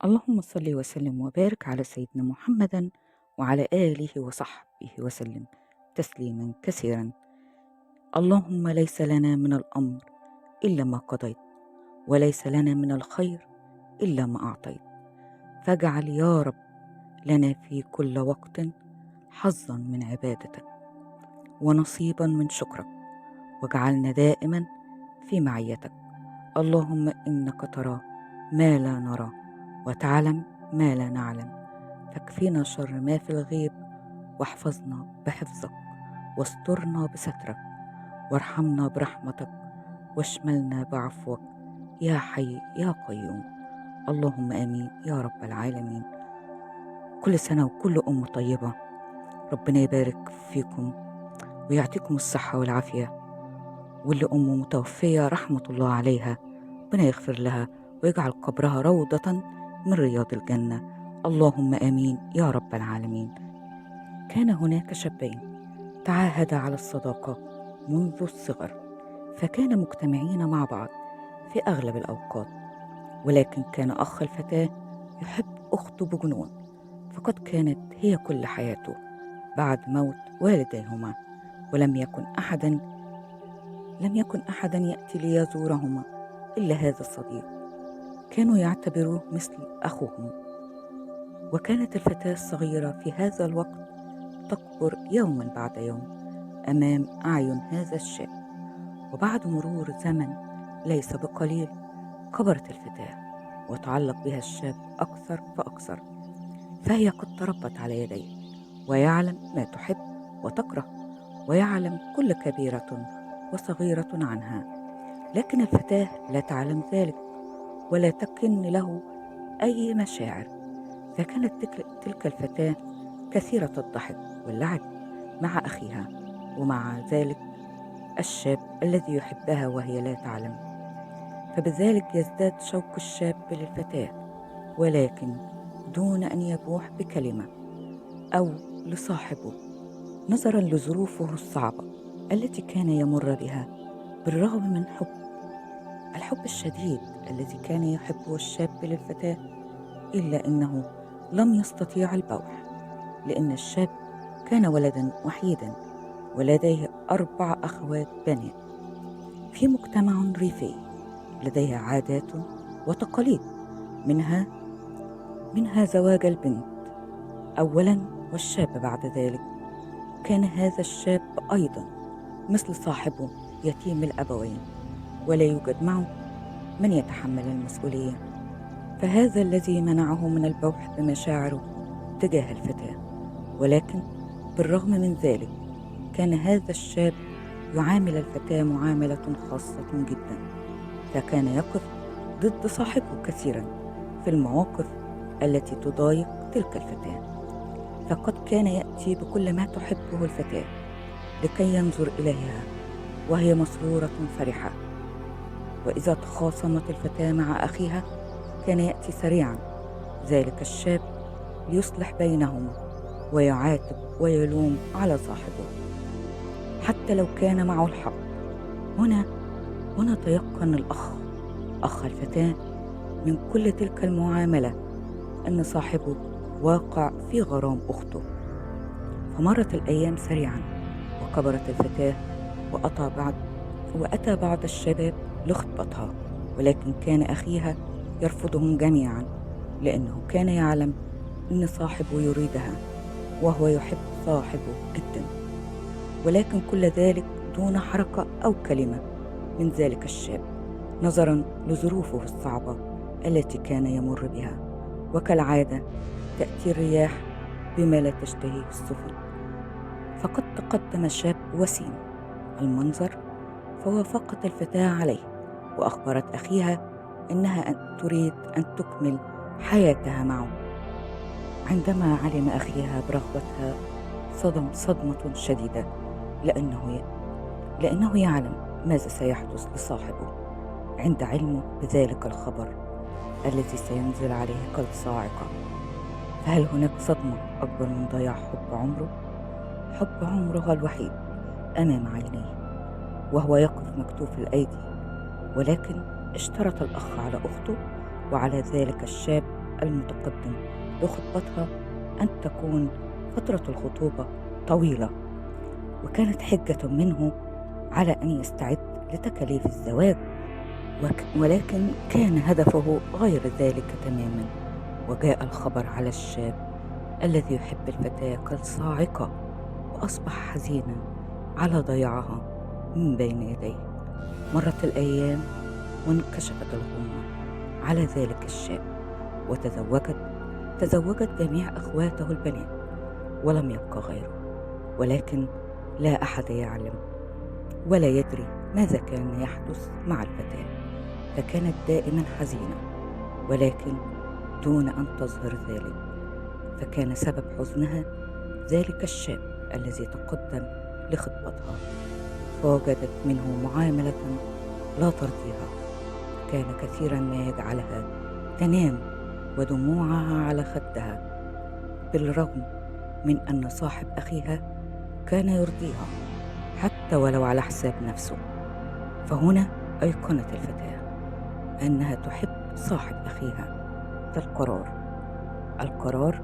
اللهم صل وسلم وبارك على سيدنا محمد وعلى آله وصحبه وسلم تسليما كثيرا. اللهم ليس لنا من الأمر إلا ما قضيت، وليس لنا من الخير إلا ما أعطيت، فاجعل يا رب لنا في كل وقت حظا من عبادتك ونصيبا من شكرك، واجعلنا دائما في معيتك. اللهم إنك ترى ما لا نرى وتعلم ما لا نعلم، فاكفينا شر ما في الغيب، واحفظنا بحفظك، واسترنا بسترك، وارحمنا برحمتك، واشملنا بعفوك يا حي يا قيوم. اللهم آمين يا رب العالمين. كل سنة وكل أم طيبة، ربنا يبارك فيكم ويعطيكم الصحة والعافية. واللي أم متوفية رحمة الله عليها، ربنا يغفر لها ويجعل قبرها روضة من رياض الجنة. اللهم آمين يا رب العالمين. كان هناك شابين تعاهدا على الصداقة منذ الصغر، فكانا مجتمعين مع بعض في أغلب الأوقات، ولكن كان أخ الفتاة يحب أخته بجنون، فقد كانت هي كل حياته بعد موت والديهما، ولم يكن أحدا يأتي ليزورهما إلا هذا الصديق، كانوا يعتبروه مثل أخوهم. وكانت الفتاة الصغيرة في هذا الوقت تكبر يوما بعد يوم أمام أعين هذا الشاب، وبعد مرور زمن ليس بقليل كبرت الفتاة وتعلق بها الشاب أكثر فأكثر، فهي قد تربت على يديه، ويعلم ما تحب وتكره، ويعلم كل كبيرة وصغيرة عنها، لكن الفتاة لا تعلم ذلك ولا تكن له أي مشاعر. فكانت تلك الفتاة كثيرة الضحك واللعب مع أخيها، ومع ذلك الشاب الذي يحبها وهي لا تعلم، فبذلك يزداد شوق الشاب للفتاة، ولكن دون أن يبوح بكلمة أو لصاحبه، نظرا لظروفه الصعبة التي كان يمر بها، بالرغم من الحب الشديد الذي كان يحبه الشاب للفتاة، إلا أنه لم يستطيع البوح، لأن الشاب كان ولدا وحيدا ولديه 4 أخوات بنات في مجتمع ريفي، لديها عادات وتقاليد، منها زواج البنت أولا، والشاب بعد ذلك. كان هذا الشاب أيضا مثل صاحبه يتيم الأبوين، ولا يوجد معه من يتحمل المسؤولية، فهذا الذي منعه من البوح بمشاعره تجاه الفتاة. ولكن بالرغم من ذلك كان هذا الشاب يعامل الفتاة معاملة خاصة جدا، فكان يقف ضد صاحبه كثيرا في المواقف التي تضايق تلك الفتاة، فقد كان يأتي بكل ما تحبه الفتاة لكي ينظر إليها وهي مسرورة فرحة. وإذا تخاصمت الفتاة مع أخيها كان يأتي سريعا ذلك الشاب ليصلح بينهما ويعاتب ويلوم على صاحبه حتى لو كان معه الحق. هنا تيقن أخ الفتاة من كل تلك المعاملة أن صاحبه واقع في غرام أخته. فمرت الأيام سريعا وكبرت الفتاة، وأتى بعض الشباب لخطبتها، ولكن كان أخيها يرفضهم جميعا، لأنه كان يعلم أن صاحبه يريدها وهو يحب صاحبه جدا، ولكن كل ذلك دون حركة أو كلمة من ذلك الشاب، نظرا لظروفه الصعبة التي كان يمر بها. وكالعادة تأتي الرياح بما لا تشتهيه السفن، فقد تقدم شاب وسيم المنظر، فوافقت الفتاة عليه، وأخبرت أخيها إنها تريد أن تكمل حياتها معه. عندما علم أخيها برغبتها صدمة شديدة، لأنه يعلم ماذا سيحدث لصاحبه عند علمه بذلك الخبر الذي سينزل عليه كالصاعقة. فهل هناك صدمة أكبر من ضياع حب عمره الوحيد أمام عينيه وهو يقف مكتوف الأيدي؟ ولكن اشترط الأخ على أخته وعلى ذلك الشاب المتقدم لخطبتها أن تكون فترة الخطوبة طويلة، وكانت حجة منه على أن يستعد لتكاليف الزواج، ولكن كان هدفه غير ذلك تماما. وجاء الخبر على الشاب الذي يحب الفتاة كالصاعقة، وأصبح حزينا على ضياعها من بين يديه. مرت الأيام وانكشفت الغمة على ذلك الشاب، تزوجت جميع أخواته البنات ولم يبق غيره، ولكن لا أحد يعلم ولا يدري ماذا كان يحدث مع الفتاة، فكانت دائما حزينة ولكن دون أن تظهر ذلك. فكان سبب حزنها ذلك الشاب الذي تقدم لخطبتها، فوجدت منه معاملة لا ترضيها، كان كثيرا ما يجعلها تنام ودموعها على خدها، بالرغم من أن صاحب أخيها كان يرضيها حتى ولو على حساب نفسه. فهنا أيقنت الفتاة أنها تحب صاحب أخيها. القرار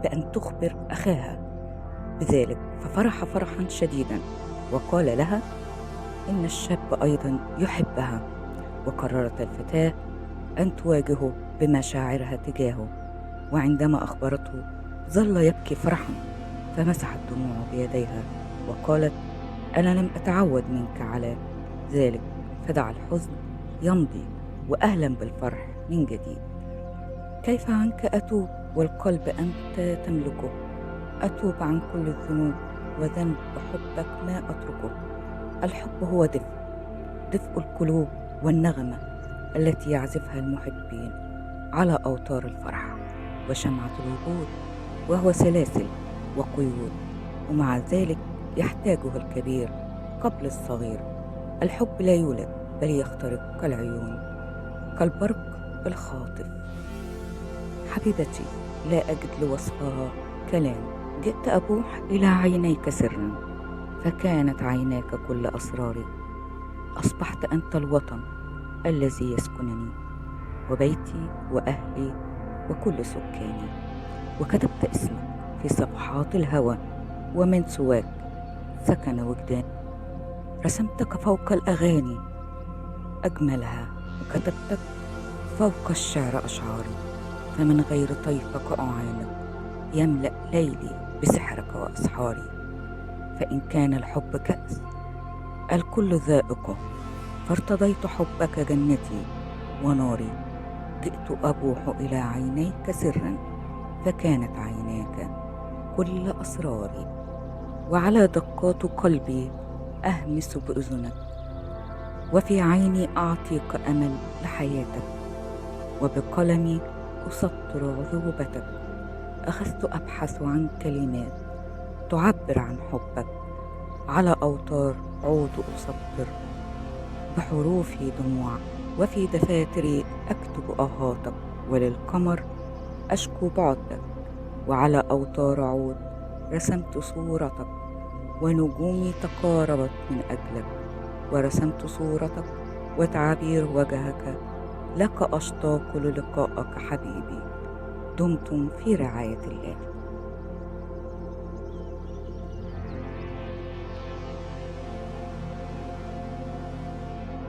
بأن تخبر أخاها بذلك، ففرح فرحا شديدا وقال لها إن الشاب أيضا يحبها. وقررت الفتاة أن تواجهه بمشاعرها تجاهه، وعندما أخبرته ظل يبكي فرحا، فمسحت دموعه بيديها وقالت: أنا لم أتعود منك على ذلك، فدع الحزن يمضي وأهلا بالفرح من جديد. كيف عنك أتوب والقلب أنت تملكه؟ أتوب عن كل الذنوب وذنب حبك ما أتركه. الحب هو دفء القلوب والنغمة التي يعزفها المحبين على أوتار الفرح، وشمعة الوجود، وهو سلاسل وقيود، ومع ذلك يحتاجه الكبير قبل الصغير. الحب لا يولد بل يخترق كالعيون، كالبرق الخاطف. حبيبتي لا أجد لوصفها كلام، جئت أبوح إلى عينيك سرا، فكانت عيناك كل أسراري. أصبحت أنت الوطن الذي يسكنني، وبيتي وأهلي وكل سكاني. وكتبت اسمك في صفحات الهوى، ومن سواك سكن وجداني. رسمتك فوق الأغاني أجملها، وكتبتك فوق الشعر أشعاري. فمن غير طيفك أعانق يملأ ليلي بسحرك وأسحاري. فإن كان الحب كأس الكل ذائقه، فارتضيت حبك جنتي وناري. جئت أبوح إلى عينيك سرا، فكانت عيناك كل أسراري. وعلى دقات قلبي أهمس بأذنك، وفي عيني أعطيك أمل لحياتك، وبقلمي أسطر عذوبتك. أخذت أبحث عن كلمات تعبر عن حبك، على أوتار عود أسطر بحروفي دموع، وفي دفاتري أكتب آهاتك، وللقمر أشكو بعدك. وعلى أوتار عود رسمت صورتك، ونجومي تقاربت من أجلك، ورسمت صورتك وتعابير وجهك. لك أشتاق للقائك حبيبي، دمتم في رعاية الله.